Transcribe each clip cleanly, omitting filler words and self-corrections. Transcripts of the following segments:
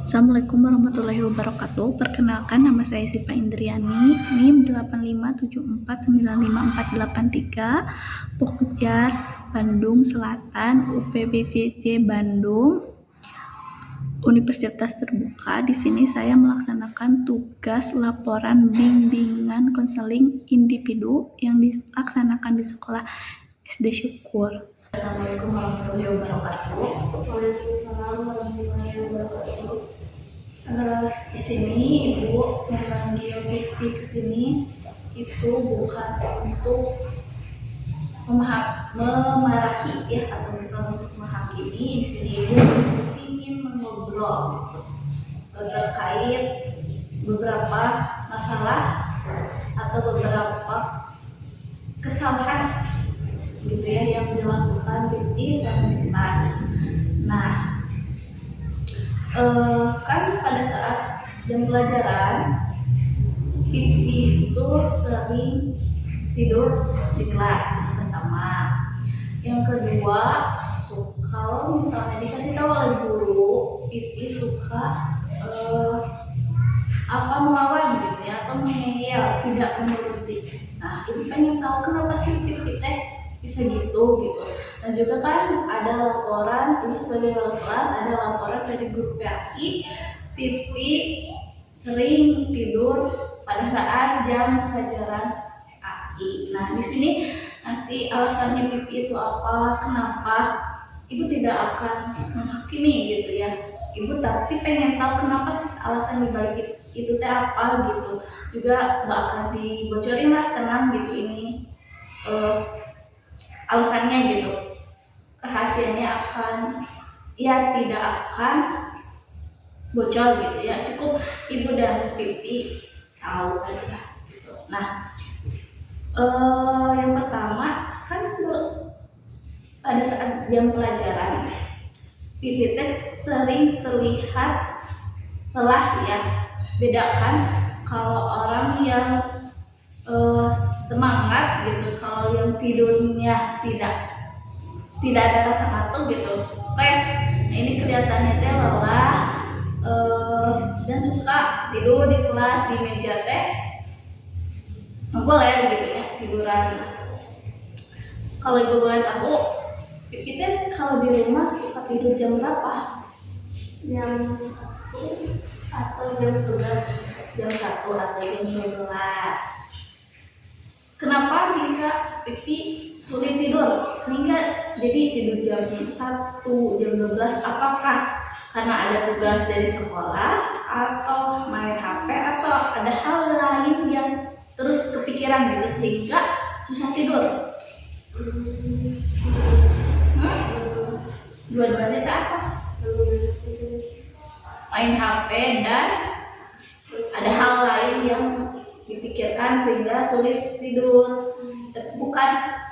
Assalamualaikum warahmatullahi wabarakatuh. Perkenalkan, nama saya Siva Indriani, NIM 857495483, Pokjar, Bandung Selatan, UPBJJ Bandung, Universitas Terbuka. Di sini saya melaksanakan tugas laporan bimbingan konseling individu yang dilaksanakan di sekolah SD Syukur. Assalamualaikum warahmatullahi wabarakatuh. Waalaikumsalam warahmatullahi wabarakatuh. Di sini Ibu memanggil Pipi ke sini itu bukan untuk memarahi ya, atau bukan untuk menghakimi. Di sini Ibu ingin mengobrol terkait beberapa masalah atau beberapa kesalahan gitu ya yang dilakukan Pipi sama di kelas. Nah, kan pada saat jam pelajaran Pipi itu sering tidur di kelas, yang pertama. Yang kedua, kalau misalnya dikasih tahu oleh guru, Pipi suka melawan gitu ya, atau mengeyel, tidak menuruti. Nah, Pipi pengen tahu kenapa sih Pipi bisa gitu. Dan juga kan ada laporan, ini sebagai wali kelas, ada laporan dari guru PAI, Pipi sering tidur pada saat jam pelajaran PAI. Nah, di sini nanti alasannya Pipi itu apa, kenapa, Ibu tidak akan menghakimi gitu ya. Ibu tapi pengen tahu kenapa sih alasan dibalik itu teh apa gitu. Juga nggak akan dibocorin lah, tenang gitu ini. Alasannya gitu, rahasianya tidak akan bocor gitu ya, cukup Ibu dan Pipi tahu aja gitu. Nah, yang pertama kan pada saat jam pelajaran Pipi sering terlihat lelah ya. Bedakan kalau orang yang semangat gitu, kalau yang tidurnya tidak ada rasa ngantuk gitu, rest. Nah, ini kelihatannya teh lelah dan suka tidur di kelas, di meja teh boleh gitu ya, tiduran. Kalau Ibu boleh tahu, Pipi teh kalau di rumah suka tidur jam berapa? Jam 1 atau jam 12? Jam 1 atau jam 12. Kenapa bisa Pipi sulit tidur sehingga jadi tidur jam 1, jam 12? Apakah karena ada tugas dari sekolah, atau main HP, atau ada hal lain yang terus kepikiran gitu sehingga susah tidur? Dua-duanya itu apa? Main HP dan ada hal lain yang dipikirkan sehingga sulit tidur. Bukan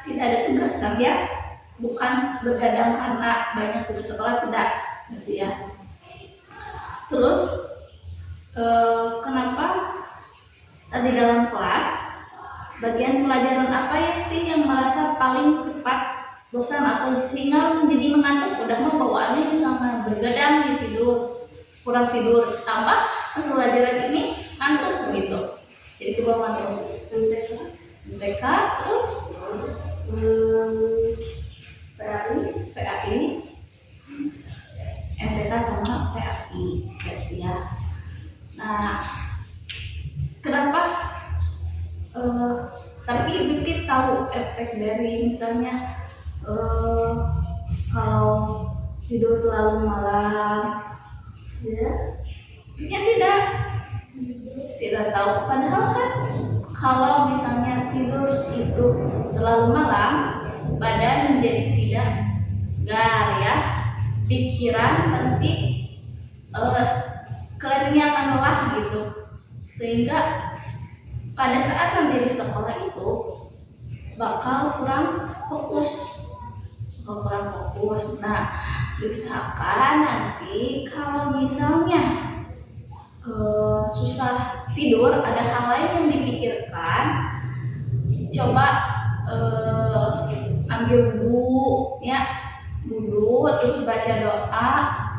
tidak ada tugas kan ya, bukan bergadang karena banyak tugas sekolah, tidak gitu ya. Terus kenapa saat di dalam kelas bagian pelajaran apa ya sih yang merasa paling cepat bosan atau sehingga menjadi mengantuk? Udah mau bawaannya misalnya bergadang tidur, kurang tidur, tambah pas pelajaran ini ngantuk gitu. Jadi ke bawah MTK, terus PAI, MTK sama PAI gitu ya. Nah, kenapa? Tapi Pipi tahu efek dari misalnya kalau tidur terlalu malam, ya tidak tahu. Padahal kan kalau misalnya tidur itu terlalu malam, badan menjadi tidak segar ya, pikiran pasti kelihatannya akan lelah gitu, sehingga pada saat nanti di sekolah itu bakal kurang fokus. Nah, diusahakan nanti kalau misalnya susah tidur, ada hal lain yang dipikirkan, coba ambil wudhu ya, terus baca doa,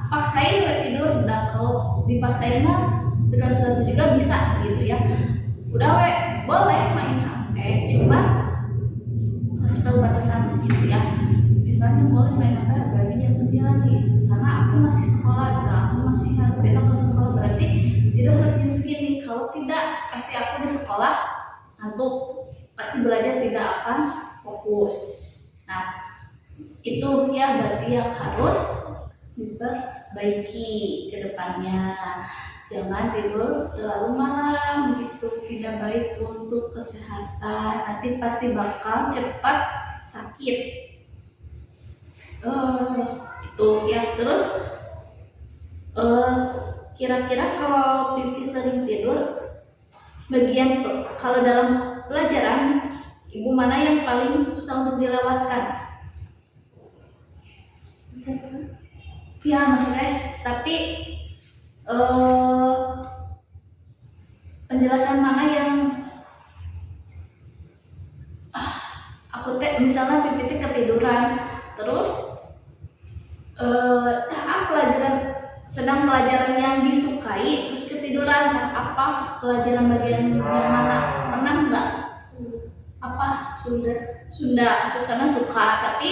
paksain nggak tidur. Nah kalau dipaksain mah segala sesuatu juga bisa gitu ya. Udah boleh main HP, cuma harus tahu batasan gitu ya. Misalnya boleh main HP berarti jam 9 nih, karena aku masih sekolah, misalnya aku masih besok harus sekolah, berarti tidur harus jam segini. Kalau tidak, pasti aku di sekolah ngantuk, pasti belajar tidak akan fokus. Nah itu ya berarti yang harus diperbaiki ke depannya. Jangan tidur terlalu malam, gitu tidak baik untuk kesehatan, nanti pasti bakal cepat sakit. Itu ya. Terus kira-kira kalau pipi sering tidur, bagian kalau dalam pelajaran ibu mana yang paling susah untuk dilewatkan? Ya maksudnya, tapi penjelasan mana yang aku misalnya pipi ketiduran, terus sedang pelajaran yang disukai terus ketiduran, apa pelajaran bagian yang mana? Pernah nggak? Apa sudah karena suka, tapi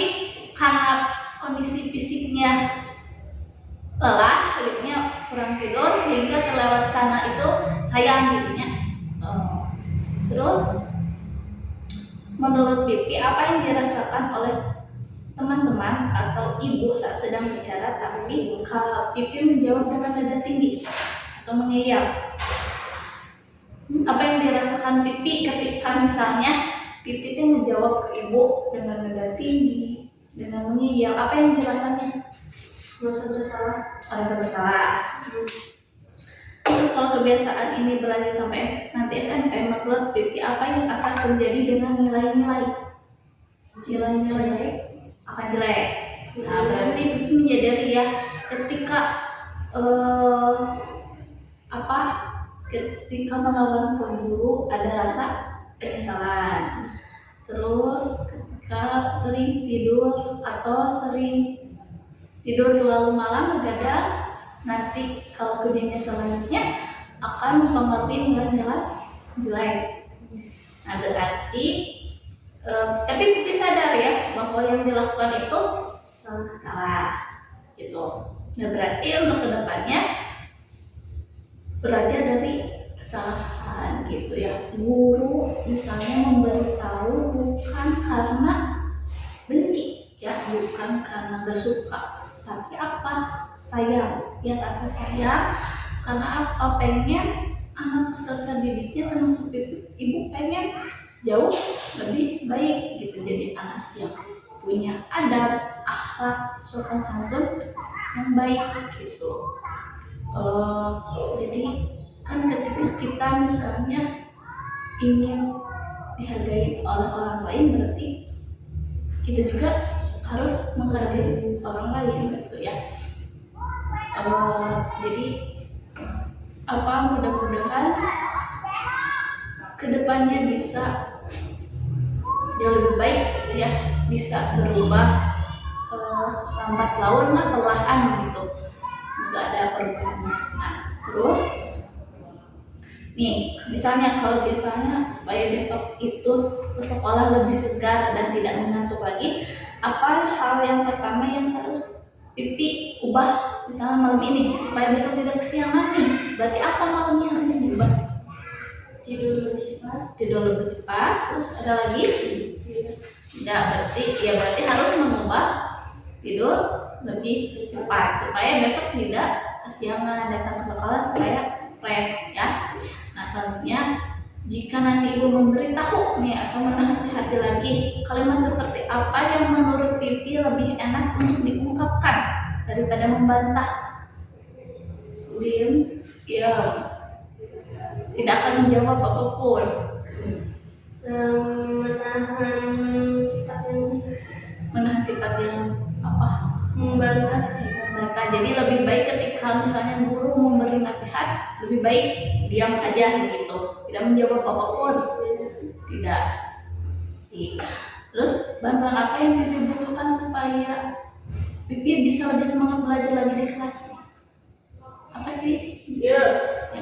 karena kondisi fisiknya lelah, jadinya kurang tidur sehingga terlewat, karena itu sayang jadinya. Terus menurut Pipi, apa yang dirasakan oleh teman-teman atau ibu saat sedang bicara tapi Pipi menjawab dengan nada tinggi atau mengeyel? Apa yang dirasakan Pipi ketika misalnya Pipi itu menjawab ke ibu dengan nada tinggi, dengan mengeyel? Apa yang dirasanya? Rasa bersalah. Terus kalau kebiasaan ini berlanjut sampai nanti SMP, menurut Pipi apa yang akan terjadi dengan nilai-nilai? Nilai-nilai akan jelek. Nah berarti Pipi menyadari ya, ketika ketika melawan guru ada rasa penyesalan. Terus ketika sering tidur atau sering tidur terlalu malam begadang, nanti kalau kejadian selanjutnya akan mempengaruhi nilai-nilai jelek. Nah berarti tapi Pipi sadar ya bahwa yang dilakukan itu salah gitu. Nah berarti untuk kedepannya belajar dari kesalahan gitu ya. Guru misalnya memberitahu bukan karena benci ya, bukan karena gak suka, tapi apa? Sayang ya, rasa sayang. Karena apa? Pengen anak peserta didiknya termasuk ibu pengen jauh lebih baik gitu, jadi anak yang punya adab, akhlak, sopan santun yang baik gitu. Jadi kan ketika kita misalnya ingin dihargai oleh orang lain, berarti kita juga harus menghargai orang lain gitu ya. Jadi mudah-mudahan kedepannya bisa jauh lebih baik gitu ya, bisa berubah lambat laun lah, perlahan gitu, semoga ada perubahannya. Nah terus nih misalnya supaya besok itu ke sekolah lebih segar dan tidak mengantuk lagi, apa hal yang pertama yang harus Pipi ubah misalnya malam ini supaya besok tidak kesiangan nih? Berarti apa malamnya harusnya diubah? Tidur lebih cepat. Terus ada lagi? Tidak, berarti harus mengubah tidur lebih cepat supaya besok tidak kesiangan datang ke sekolah, supaya fresh ya. Nah selanjutnya, jika nanti ibu memberitahu nih atau menasihati lagi, kalimat seperti apa yang menurut Pipi lebih enak untuk diungkapkan daripada membantah? Diam, tidak akan menjawab apapun. Menahan sifat yang apa? Membantah. Jadi lebih baik ketika misalnya guru memberi nasihat, lebih baik diam aja gitu, tidak menjawab apapun. Tidak. Terus bantuan apa yang Pipi butuhkan supaya pipi bisa lebih semangat belajar lagi di kelas? Apa sih yang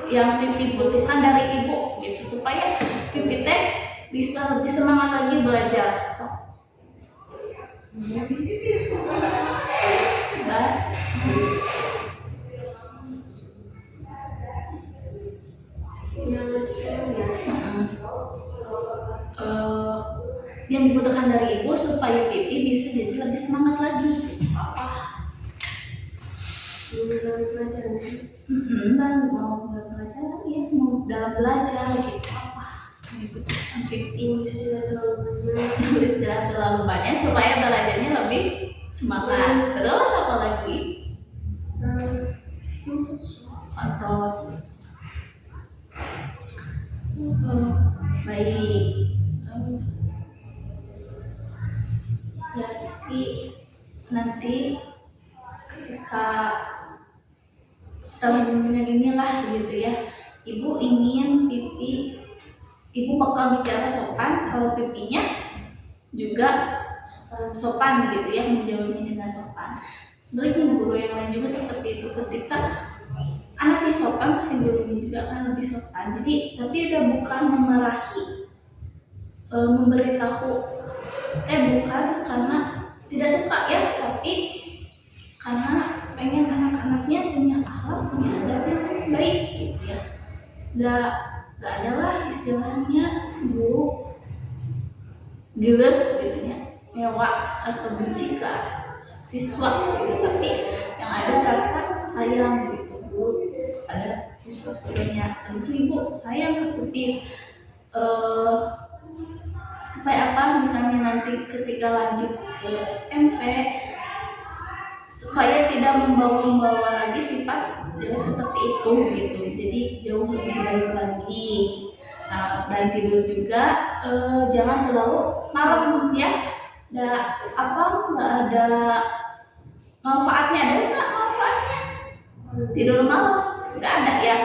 yang pipi butuhkan dari ibu gitu supaya pipi teh bisa lebih semangat lagi belajar? So, bahas. Yang dibutuhkan dari ibu supaya pipi bisa jadi lebih semangat lagi. Apa? Dan mau belajar ya, mau dalam belajar gitu. Apa yang dibutuhkan pipi? Tidak terlalu banyak supaya belajarnya lebih semangat. Terus apa lagi? Atau baik. Jadi nanti ketika setelah bimbingan inilah gitu ya, ibu ingin pipi, ibu bakal bicara sopan kalau pipinya juga sopan gitu ya, menjawabnya dengan sopan. Sebenarnya guru yang lain juga seperti itu, ketika anaknya sopan pasti gurunya juga akan lebih sopan. Jadi tapi udah bukan memarahi, memberitahu, bukan karena tidak suka ya, tapi karena pengen anak-anaknya punya akhlak, punya adab yang baik gitu ya. Gak ada lah istilahnya guru gila gitu ya, mewah atau benci ke siswa gitu, tapi yang ada rasa sayang gitu ada siswa-siswanya. Tentu ibu sayang ke pipi, supaya apa, misalnya nanti ketika lanjut ke SMP supaya tidak membawa lagi sifat jelek seperti itu gitu, jadi jauh lebih baik lagi. Nah, dan tidur juga jangan terlalu malam ya. Nggak ada manfaatnya, ada nggak manfaatnya tidur malam? Nggak ada ya.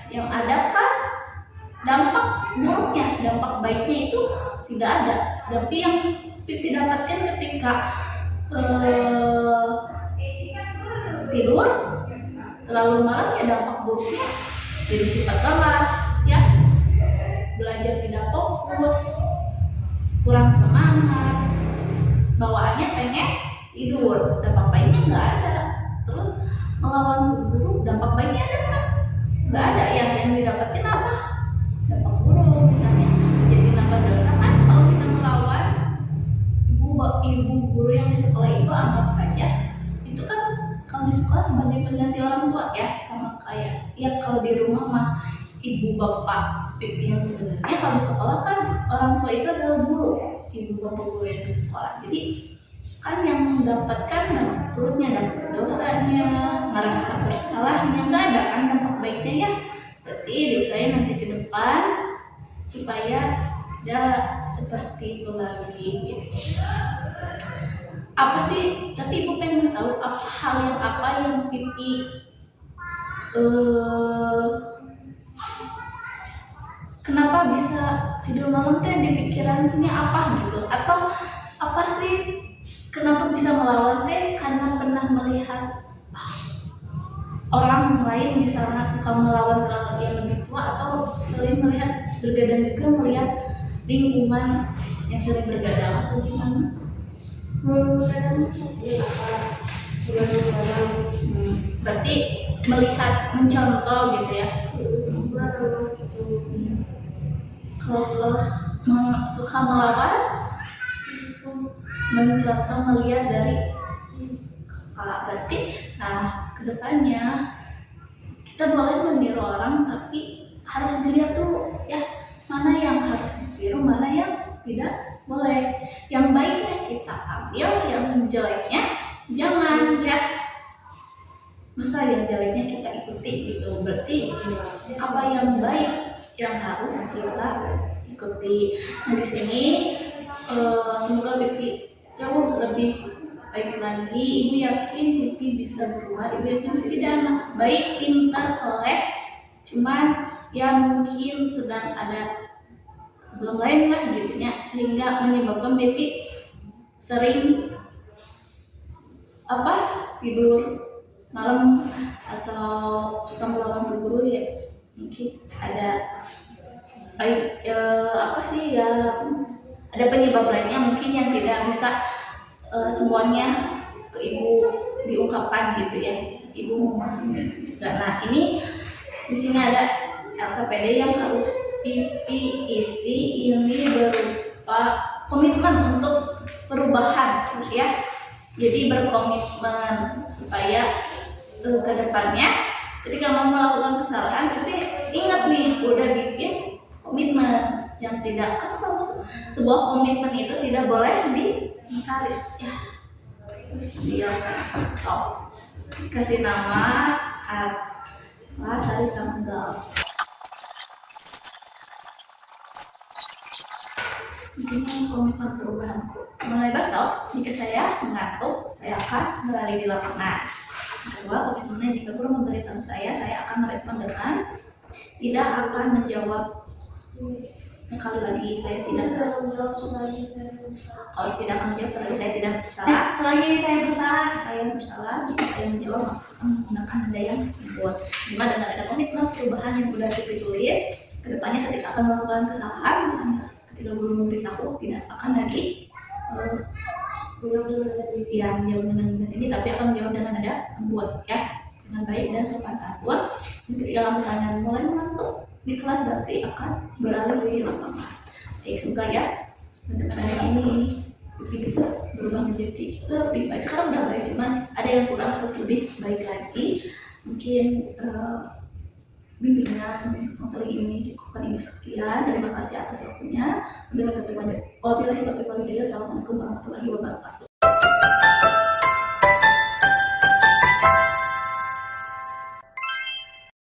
Yang ada kan dampak buruknya, dampak baiknya itu tidak ada. Tapi yang pipi dapatkan ketika tidur terlalu malam ya, dampak buruknya jadi cepat lelah ya, belajar tidak fokus, kurang semangat, bawaannya pengen tidur. Dampak baiknya nggak ada. Terus melawan guru, dampak baiknya ada nggak ada ya. Yang didapatkan apa? Dampak buruk, misalnya jadi nambah dosa kan. Kalau kita melawan ibu guru yang di sekolah itu, anggap saja itu kan kalau di sekolah sebagai pengganti orang tua ya, sama kayak ya kalau di rumah mah ibu bapak pipi yang sebenarnya. Kalau di sekolah kan orang tua itu adalah guru, ibu bapak guru yang di sekolah. Jadi kan yang mendapatkan dampak buruknya, dampak dosanya, merasa bersalahnya, nggak ada kan dampak baiknya ya. Berarti diusahain nanti ke depan supaya tidak seperti itu lagi gitu. Apa sih, tapi ibu pengen tahu hal yang pipi kenapa bisa tidur malam teh di pikirannya apa gitu, atau apa sih kenapa bisa melawan teh karena pernah melihat orang lain misalnya suka melawan ke yang lebih tua, atau sering melihat bergadang juga melihat lingkungan yang sering bergadang, atau gimana? Berarti melihat, mencontoh gitu ya. Kalau suka melawan, mencontoh, melihat dari berarti kedepannya kita boleh meniru orang, tapi harus dilihat dulu ya, mana yang harus ditiru, mana yang tidak boleh. Yang baiknya kita ambil, yang jeleknya jangan ya. Masa yang jeleknya kita ikuti gitu? Berarti apa yang baik yang harus kita ikuti. Nah di sini semoga pipi jauh lebih baik lagi. Ibu yakin pipi bisa berubah. Ibu yakin pipi anak baik, pintar, soleh. Cuman ya mungkin sedang ada belum lain lah gitu ya, sehingga menyebabkan pipi sering apa tidur malam atau kita melawan ke guru ya mungkin ada apa sih ya, ada penyebab lainnya mungkin yang tidak bisa semuanya ke ibu diungkapkan gitu ya, ibu memahami juga. Nah ini di sini ada LKPD yang harus diisi, ini berupa komitmen untuk perubahan ya, jadi berkomitmen supaya ke depannya ketika mau melakukan kesalahan tapi ingat nih udah bikin komitmen yang tidak apa, sebuah komitmen itu tidak boleh diingkari ya. Terus dia sok kasih nama atas hari tanggal. Di sini komitmen perubahanku mulai besok jika saya mengantuk saya akan beralih di lapangan. Kedua, komitmennya jika guru memberitahu saya akan merespon dengan tidak akan menjawab. Sekali lagi saya tidak Menjawab selagi saya bersalah. kalau tidak akan menjawab selagi saya tidak bersalah. Selagi saya bersalah. Saya bersalah jika saya menjawab maka akan menggunakan nada yang dibuat. Cuma dengan ada komitmen perubahan yang sudah ditulis, kedepannya ketika akan melakukan kesalahan, misalnya ketika guru memberitahu tidak akan lagi yang menjawab dengan ini, tapi akan menjawab dengan nada membuat ya, dengan baik dan sopan santun. Ketika misalnya mulai mengantuk di kelas berarti akan beralih di lapangan. Baik, semoga ya dengan adanya ini bisa berubah menjadi lebih baik. Sekarang udah baik, cuman ada yang kurang, harus lebih baik lagi. Mungkin bimbingan konseling ini cukupkan ibu sekian. Terima kasih atas waktunya. Wabillahi taufiq wal hidayah. Assalamualaikum warahmatullahi wabarakatuh.